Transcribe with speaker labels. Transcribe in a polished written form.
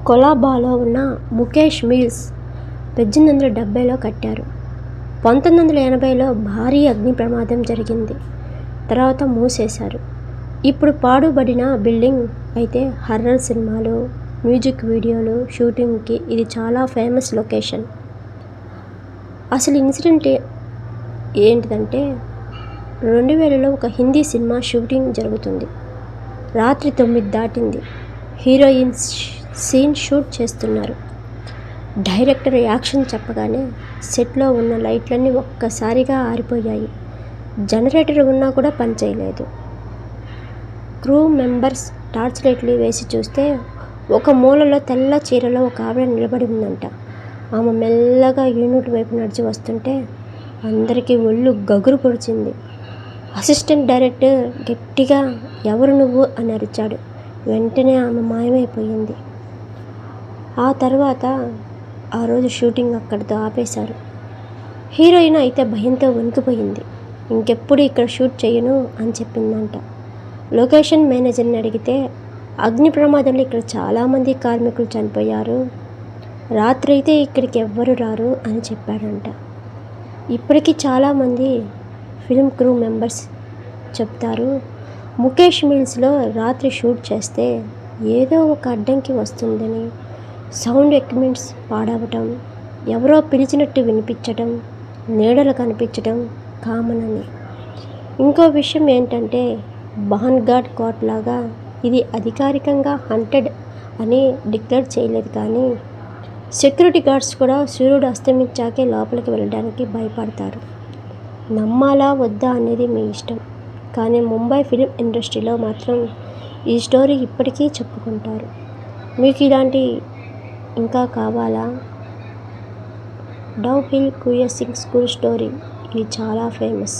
Speaker 1: కొలాబాలో ఉన్న ముఖేష్ మిల్స్ 1870లో కట్టారు. 1980లో భారీ అగ్ని ప్రమాదం జరిగింది. తర్వాత మూసేశారు. ఇప్పుడు పాడుబడిన బిల్డింగ్ అయితే హర్రర్ సినిమాలు, మ్యూజిక్ వీడియోలు షూటింగ్కి ఇది చాలా ఫేమస్ లొకేషన్. అసలు ఇన్సిడెంట్ ఏంటిదంటే 2000లో ఒక హిందీ సినిమా షూటింగ్ జరుగుతుంది. రాత్రి 9 దాటింది. హీరోయిన్ సీన్ షూట్ చేస్తున్నారు. డైరెక్టర్ యాక్షన్ చెప్పగానే సెట్లో ఉన్న లైట్లన్నీ ఒక్కసారిగా ఆరిపోయాయి. జనరేటర్ ఉన్నా కూడా పనిచేయలేదు. క్రూ మెంబర్స్ టార్చ్ లైట్లు వేసి చూస్తే ఒక మూలలో తెల్ల చీరలో ఒక ఆవిడ నిలబడి ఉందంట. ఆమె మెల్లగా యూనిట్ వైపు నడిచి వస్తుంటే అందరికీ ఒళ్ళు గగురు పొడిచింది. అసిస్టెంట్ డైరెక్టర్ గట్టిగా "ఎవరు నువ్వు" అని అరిచాడు. వెంటనే ఆమె మాయమైపోయింది. ఆ తర్వాత ఆ రోజు షూటింగ్ అక్కడితో ఆపేశారు. హీరోయిన్ అయితే భయంతో వణికిపోయింది. ఇంకెప్పుడు ఇక్కడ షూట్ చేయను అని చెప్పిందంట. లొకేషన్ మేనేజర్ని అడిగితే అగ్ని ప్రమాదంలో ఇక్కడ చాలామంది కార్మికులు చనిపోయారు, రాత్రి అయితే ఇక్కడికి ఎవ్వరు రారు అని చెప్పాడంట. ఇప్పటికీ చాలామంది ఫిల్మ్ క్రూ మెంబర్స్ చెప్తారు, ముఖేష్ మిల్స్లో రాత్రి షూట్ చేస్తే ఏదో ఒక అడ్డంకి వస్తుందని, సౌండ్ ఎక్విప్మెంట్స్ పాడవటం, ఎవరో పిలిచినట్టు వినిపించటం, నీడలు కనిపించటం కామన్ అని. ఇంకో విషయం ఏంటంటే భాన్గఢ్ కోట్ లాగా ఇది అధికారికంగా హంటెడ్ అని డిక్లేర్ చేయలేదు, కానీ సెక్యూరిటీ గార్డ్స్ కూడా సూర్యుడు అస్తమించాకే లోపలికి వెళ్ళడానికి భయపడతారు. నమ్మాలా వద్దా అనేది మీ ఇష్టం, కానీ ముంబై ఫిలిం ఇండస్ట్రీలో మాత్రం ఈ స్టోరీ ఇప్పటికీ చెప్పుకుంటారు. మీకు ఇలాంటి ఇంకా కావాలా? డౌ హిల్ కుయా సింగ్ స్కూల్ స్టోరీ ఇది చాలా ఫేమస్.